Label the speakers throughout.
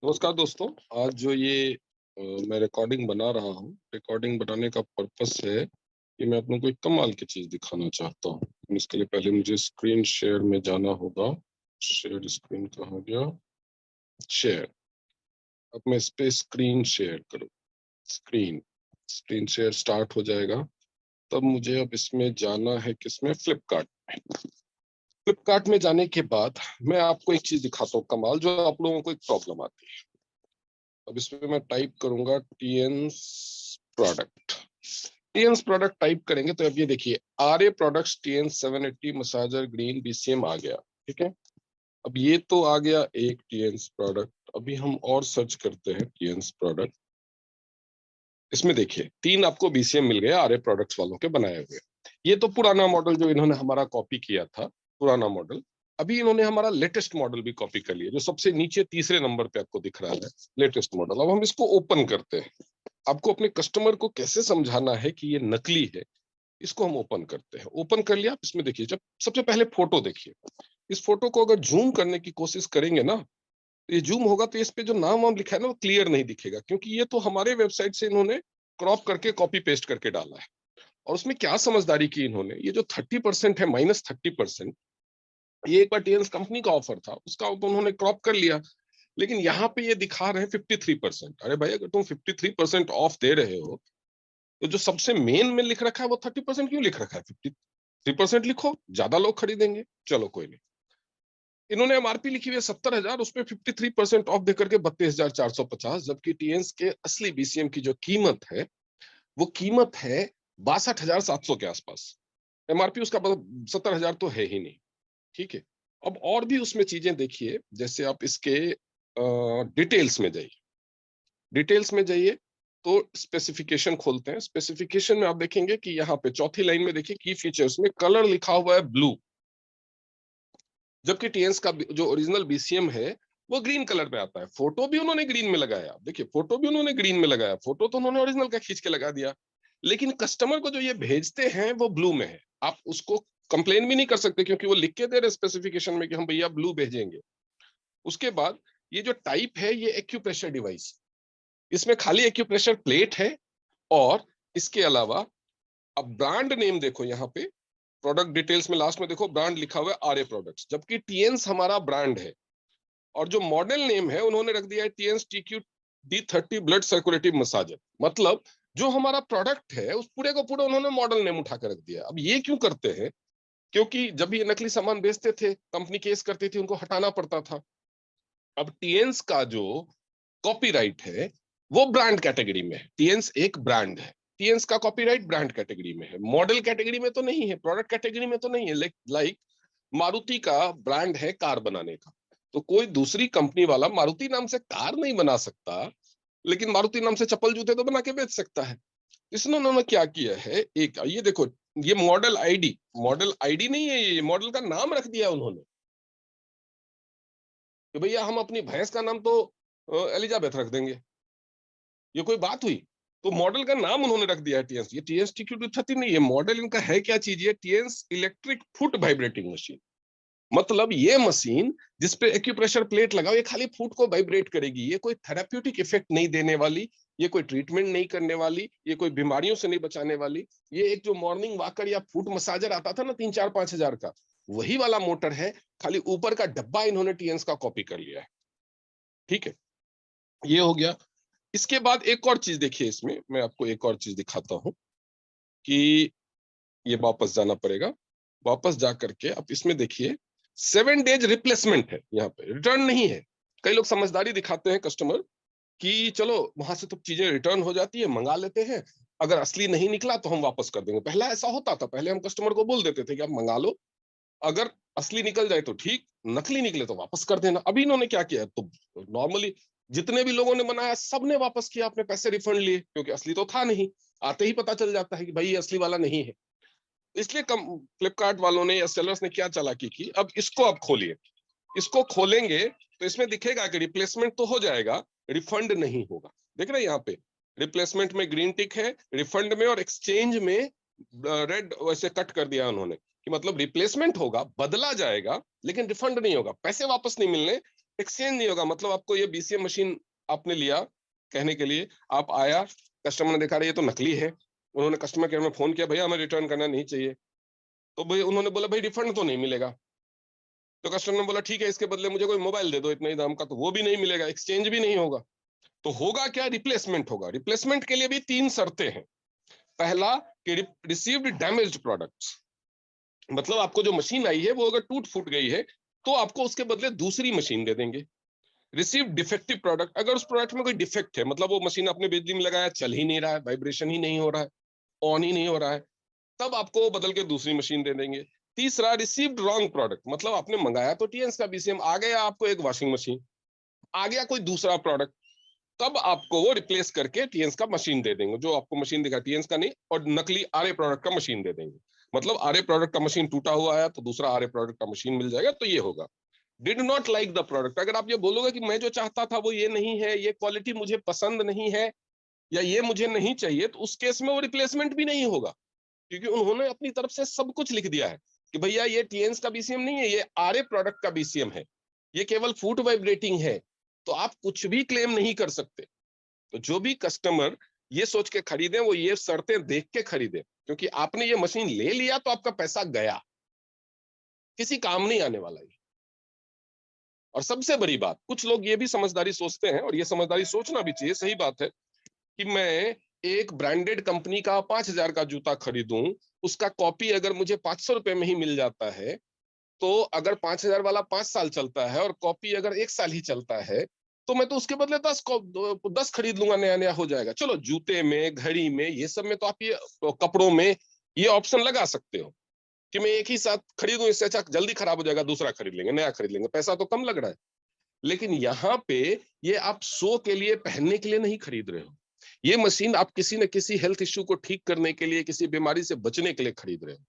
Speaker 1: नमस्कार दोस्तों। आज जो ये मैं रिकॉर्डिंग बना रहा हूँ, रिकॉर्डिंग बनाने का पर्पस है कि मैं आप लोगों को एक कमाल की चीज दिखाना चाहता हूँ। लेकिन इसके लिए पहले मुझे स्क्रीन शेयर में जाना होगा। शेयर स्क्रीन कहाँ गया? शेयर। अब मैं इस पे स्क्रीन शेयर करूँ। स्क्रीन स्क्रीन शेयर स्टार्ट हो जाएगा। तब मुझे अब इसमें जाना है, किसमें? फ्लिपकार्ट में। फ्लिपकार्ट में जाने के बाद मैं आपको एक चीज दिखाता हूँ कमाल, जो आप लोगों को एक प्रॉब्लम आती है। अब इसमें मैं टाइप करूंगा TNS product. TNS product type करेंगे तो अब ये देखिए, RA products TN 780 massager green BCM आ गया। ठीक है। अब ये तो आ गया एक टीएन्स प्रोडक्ट। अभी हम और सर्च करते हैं टीएन्स प्रोडक्ट। इसमें देखिए तीन आपको बीसीएम मिल गए आरए प्रोडक्ट्स वालों के बनाए हुए। ये तो पुराना मॉडल जो इन्होंने हमारा कॉपी किया था, पुराना मॉडल। अभी इन्होंने हमारा लेटेस्ट मॉडल भी कॉपी कर लिया, जो सबसे नीचे तीसरे नंबर पे आपको दिख रहा है, लेटेस्ट मॉडल। अब हम इसको ओपन करते हैं। आपको अपने कस्टमर को कैसे समझाना है कि ये नकली है, इसको हम ओपन करते हैं। ओपन कर लिया। इसमें देखिए, जब सबसे पहले फोटो देखिए। इस फोटो को अगर जूम करने की कोशिश करेंगे ना, तो ये जूम होगा तो इस पे जो नाम वाम लिखा है ना, वो क्लियर नहीं दिखेगा, क्योंकि ये तो हमारे वेबसाइट से इन्होंने क्रॉप करके कॉपी पेस्ट करके डाला है। और उसमें क्या समझदारी की इन्होंने, ये जो 30% है, -30%, ये एक बार टीएनएस कंपनी का ऑफर था, उसका तो उन्होंने क्रॉप कर लिया। लेकिन यहाँ पे ये दिखा रहे हैं 53%। अरे भाई, अगर तुम 53% ऑफ दे रहे हो, तो जो सबसे मेन में लिख रखा है वो 30% क्यों लिख रखा है? 53% लिखो, ज्यादा लोग खरीदेंगे। चलो कोई नहीं। इन्होंने एमआरपी लिखी हुई है 70,000, उसपे 53% ऑफ देकर के 32,450, जबकि टीएन्स के असली बीसीएम की जो कीमत है, वो कीमत है 62,700 के आसपास। एमआरपी उसका 70,000 तो है ही नहीं। ठीक है। अब और भी उसमें चीजें देखिए, जैसे आप इसके डिटेल्स में जाइए। डिटेल्स में जाइए तो स्पेसिफिकेशन खोलते हैं। स्पेसिफिकेशन में आप देखेंगे कि यहाँ पे चौथी लाइन में देखिए, की फीचर्स में कलर लिखा हुआ है ब्लू, जबकि टीएन्स का जो ओरिजिनल बीसीएम है वो ग्रीन कलर में आता है। फोटो भी उन्होंने ग्रीन में लगाया। देखिए, फोटो भी उन्होंने ग्रीन में लगाया। फोटो तो उन्होंने ओरिजिनल का खींच के लगा दिया, लेकिन कस्टमर को जो ये भेजते हैं वो ब्लू में है। आप उसको कंप्लेन भी नहीं कर सकते, क्योंकि वो लिख के दे रहे स्पेसिफिकेशन में कि हम भैया ब्लू भेजेंगे। उसके बाद ये जो टाइप है, ये एक्यूप्रेशर डिवाइस। इसमें खाली एक्यूप्रेशर प्लेट है। और इसके अलावा अब ब्रांड नेम देखो, यहाँ पे प्रोडक्ट डिटेल्स में लास्ट में देखो, ब्रांड लिखा हुआ है आरए प्रोडक्ट्स, जबकि टीएन्स हमारा ब्रांड है। और जो मॉडल नेम है उन्होंने रख दिया है टीएन्स टीक्यू D30 ब्लड सर्कुलेटिव मसाजर। मतलब जो हमारा प्रोडक्ट है उस पूरे को पूरा उन्होंने मॉडल नेम उठा कर रख दिया। अब ये क्यों करते हैं? क्योंकि जब ये नकली सामान बेचते थे, कंपनी केस करती थी, उनको हटाना पड़ता था। अब टीएन्स का जो कॉपीराइट है वो ब्रांड कैटेगरी में है। टीएन्स एक ब्रांड है। टीएन्स का कॉपीराइट ब्रांड कैटेगरी में है, मॉडल कैटेगरी में तो नहीं है, प्रोडक्ट कैटेगरी में तो नहीं है। लाइक मारुति का ब्रांड है कार बनाने का, तो कोई दूसरी कंपनी वाला मारुति नाम से कार नहीं बना सकता, लेकिन मारुति नाम से चप्पल जूते तो बना के बेच सकता है। इसने उन्होंने क्या किया है, एक ये देखो, ये मॉडल आईडी नहीं है, ये मॉडल का नाम रख दिया उन्होंने कि भैया हम अपनी भैंस का नाम तो एलिजाबेथ रख देंगे। ये कोई बात हुई? तो मॉडल का नाम उन्होंने रख दिया है टीएस। ये टीएस TQ230 नहीं है। मॉडल इनका है क्या चीज? ये TS electric foot vibrating machine. मतलब ये मशीन जिसपे एक्यूप्रेशर प्लेट लगाओ, ये खाली फुट को वाइब्रेट करेगी। ये कोई थेराप्यूटिक इफेक्ट नहीं देने वाली, ये कोई ट्रीटमेंट नहीं करने वाली, ये कोई बीमारियों से नहीं बचाने वाली। ये एक जो मॉर्निंग वॉकर या फुट मसाजर आता था ना 3-4-5 हजार का, वही वाला मोटर है। खाली ऊपर का डब्बा इन्होंने टीएस का कॉपी कर लिया है। ठीक है, ये हो गया। इसके बाद एक और चीज देखिए, इसमें मैं आपको एक और चीज दिखाता हूं कि ये वापस जाना पड़ेगा। वापस जा करके आप इसमें देखिए, 7 डेज रिप्लेसमेंट है, यहाँ पे रिटर्न नहीं है। कई लोग समझदारी दिखाते हैं कस्टमर कि चलो वहां से तो चीजें रिटर्न हो जाती है, मंगा लेते हैं, अगर असली नहीं निकला तो हम वापस कर देंगे। पहला ऐसा होता था, पहले हम कस्टमर को बोल देते थे कि आप मंगा लो, अगर असली निकल जाए तो ठीक, नकली निकले तो वापस कर देना। अभी इन्होंने क्या किया, तो नॉर्मली जितने भी लोगों ने बनाया सबने वापस किया, अपने पैसे रिफंड लिए, क्योंकि असली तो था नहीं। आते ही पता चल जाता है कि भाई ये असली वाला नहीं है। इसलिए कम फ्लिपकार्ट वालों ने या सेलर्स ने क्या चालाकी की, अब इसको आप खोलिए। इसको खोलेंगे तो इसमें दिखेगा कि रिप्लेसमेंट तो हो जाएगा, रिफंड नहीं होगा। देख रहे हैं यहाँ पे, रिप्लेसमेंट में ग्रीन टिक है, रिफंड में और एक्सचेंज में रेड वैसे कट कर दिया उन्होंने, कि मतलब रिप्लेसमेंट होगा, बदला जाएगा, लेकिन रिफंड नहीं होगा, पैसे वापस नहीं मिलने। एक्सचेंज नहीं होगा। मतलब आपको ये बीसीएम मशीन आपने लिया कहने के लिए, आप आया, कस्टमर ने देखा रहा ये तो नकली है, उन्होंने कस्टमर केयर में फोन किया, भैया हमें रिटर्न करना नहीं चाहिए, तो भाई उन्होंने बोला भाई रिफंड तो नहीं मिलेगा। तो कस्टमर ने बोला ठीक है, इसके बदले मुझे कोई मोबाइल दे दो इतने ही दाम का, तो वो भी नहीं मिलेगा, एक्सचेंज भी नहीं होगा। तो होगा क्या, रिप्लेसमेंट होगा। रिप्लेसमेंट के लिए भी 3 शर्तें हैं। पहला कि रिसीव्ड डैमेज्ड प्रोडक्ट्स, मतलब आपको जो मशीन आई है वो अगर टूट फूट गई है तो आपको उसके बदले दूसरी मशीन दे देंगे। रिसीव डिफेक्टिव प्रोडक्ट, अगर उस प्रोडक्ट में कोई डिफेक्ट है, मतलब वो मशीन आपने बिजली में लगाया, चल ही नहीं रहा है, वाइब्रेशन ही नहीं हो रहा है, ऑन ही नहीं हो रहा है, तब आपको वो बदल के दूसरी मशीन दे देंगे। तीसरा, रिसीव्ड रॉन्ग प्रोडक्ट, मतलब आपने मंगाया तो टीएनएस का बीसीएम, आ गया आपको एक वॉशिंग मशीन, आ गया कोई दूसरा प्रोडक्ट, तब आपको वो रिप्लेस करके टीएनएस का मशीन दे देंगे, जो आपको मशीन दिखा टीएनएस का नहीं, और नकली आरए प्रोडक्ट का मशीन दे देंगे। मतलब आरए प्रोडक्ट का मशीन टूटा हुआ आया तो दूसरा आरए प्रोडक्ट का मशीन मिल जाएगा। तो ये होगा। Did not like the product, अगर आप ये बोलोगे कि मैं जो चाहता था वो ये नहीं है, ये क्वालिटी मुझे पसंद नहीं है, या ये मुझे नहीं चाहिए, तो उस केस में वो रिप्लेसमेंट भी नहीं होगा, क्योंकि उन्होंने अपनी तरफ से सब कुछ लिख दिया है कि भैया ये टीएनएस का बीसीएम नहीं है, ये आरए प्रोडक्ट का बीसीएम है, ये केवल फुट वाइब्रेटिंग है, तो आप कुछ भी क्लेम नहीं कर सकते। तो जो भी कस्टमर ये सोच के खरीदे वो ये शर्तें देख के खरीदे, क्योंकि आपने ये मशीन ले लिया तो आपका पैसा गया, किसी काम नहीं आने वाला ये। और सबसे बड़ी बात, कुछ लोग ये भी समझदारी सोचते हैं, और ये समझदारी सोचना भी चाहिए, सही बात है, कि मैं एक ब्रांडेड कंपनी का 5,000 का जूता खरीदूं, उसका कॉपी अगर मुझे 500 रुपए में ही मिल जाता है, तो अगर 5,000 वाला 5 साल चलता है और कॉपी अगर 1 साल ही चलता है, तो मैं तो उसके बदले 10 खरीद लूंगा, नया नया हो जाएगा। चलो जूते में, घड़ी में, ये सब में तो आप ये कपड़ों में ये ऑप्शन लगा सकते हो कि मैं एक ही साथ खरीदूं, इससे अच्छा जल्दी खराब हो जाएगा दूसरा खरीद लेंगे, नया खरीद लेंगे, पैसा तो कम लग रहा है। लेकिन यहाँ पे ये आप शो के लिए, पहनने के लिए नहीं खरीद रहे हो, ये मशीन आप किसी न किसी हेल्थ इश्यू को ठीक करने के लिए, किसी बीमारी से बचने के लिए खरीद रहे हो।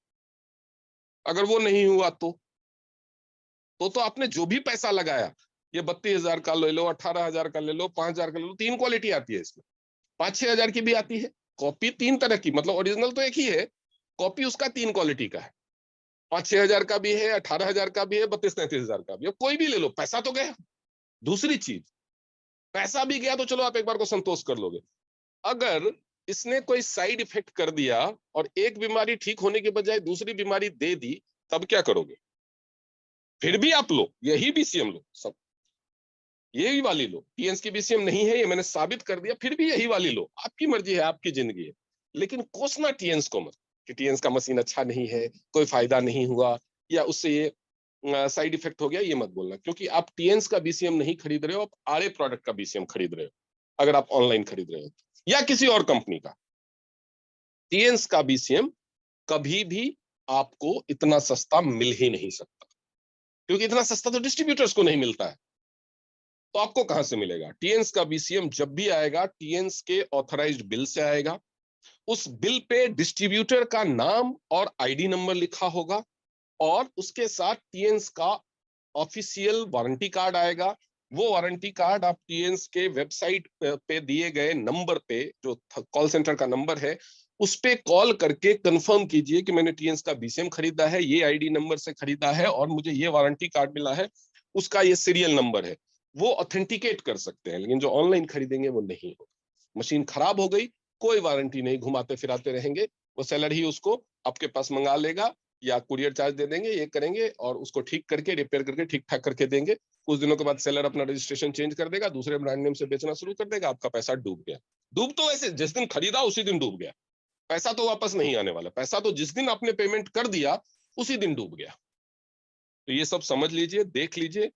Speaker 1: अगर वो नहीं हुआ तो आपने जो भी पैसा लगाया, ये 32,000 का ले लो, 18,000 का ले लो, 5,000 का ले लो, 3 क्वालिटी आती है इसमें, 5-6 हजार की भी आती है। कॉपी 3 तरह की, मतलब ओरिजिनल तो एक ही है, कॉपी उसका 3 क्वालिटी का है। 5-6 हजार का भी है, 18,000 का भी है, 32-33 हजार का भी है, कोई भी ले लो, पैसा तो गया। दूसरी चीज, पैसा भी गया तो चलो आप एक बार को संतोष कर लोगे, अगर इसने कोई साइड इफेक्ट कर दिया और एक बीमारी ठीक होने के बजाय दूसरी बीमारी दे दी, तब क्या करोगे? फिर भी आप लो, यही बीसीएम लो, सब यही वाली लो, टीएनएस की बीसीएम नहीं है ये मैंने साबित कर दिया, फिर भी यही वाली लो, आपकी मर्जी है, आपकी जिंदगी है। लेकिन कोसना टीएनएस को मत कि टीएनएस का मशीन अच्छा नहीं है, कोई फायदा नहीं हुआ, या उससे ये साइड इफेक्ट हो गया, ये मत बोलना, क्योंकि आप टीएनएस का बीसीएम नहीं खरीद रहे हो, आप आरए प्रोडक्ट का बीसीएम खरीद रहे हो। अगर आप ऑनलाइन खरीद रहे हो या किसी और कंपनी का, टीएनएस का बीसीएम कभी भी आपको इतना सस्ता मिल ही नहीं सकता, क्योंकि इतना सस्ता तो डिस्ट्रीब्यूटर्स को नहीं मिलता है। तो आपको कहां से मिलेगा? टीएनएस का बीसीएम जब भी आएगा, टीएनएस के ऑथराइज्ड बिल से आएगा, उस बिल पे डिस्ट्रीब्यूटर का नाम और आईडी नंबर लिखा होगा, और उसके साथ टीएनएस का ऑफिशियल वारंटी कार्ड आएगा। वो वारंटी कार्ड आप टीएनएस के वेबसाइट पे दिए गए नंबर पे, जो कॉल सेंटर का नंबर है, उस पे कॉल करके कंफर्म कीजिए कि मैंने टीएनएस का बीसीएम खरीदा है, ये आईडी नंबर से खरीदा है, और मुझे ये वारंटी कार्ड मिला है, उसका ये सीरियल नंबर है। वो ऑथेंटिकेट कर सकते हैं, लेकिन जो ऑनलाइन खरीदेंगे वो नहीं होगा। मशीन खराब हो गई, कोई वारंटी नहीं, घुमाते फिराते रहेंगे, वो सेलर ही उसको आपके पास मंगा लेगा, या कुरियर चार्ज दे देंगे, ये करेंगे और उसको ठीक करके, रिपेयर करके, ठीक ठाक करके देंगे। कुछ दिनों के बाद सेलर अपना रजिस्ट्रेशन चेंज कर देगा, दूसरे ब्रांड नेम से बेचना शुरू कर देगा, आपका पैसा डूब गया। डूब तो वैसे जिस दिन खरीदा उसी दिन डूब गया, पैसा तो वापस नहीं आने वाला, पैसा तो जिस दिन आपने पेमेंट कर दिया उसी दिन डूब गया। तो ये सब समझ लीजिए, देख लीजिए,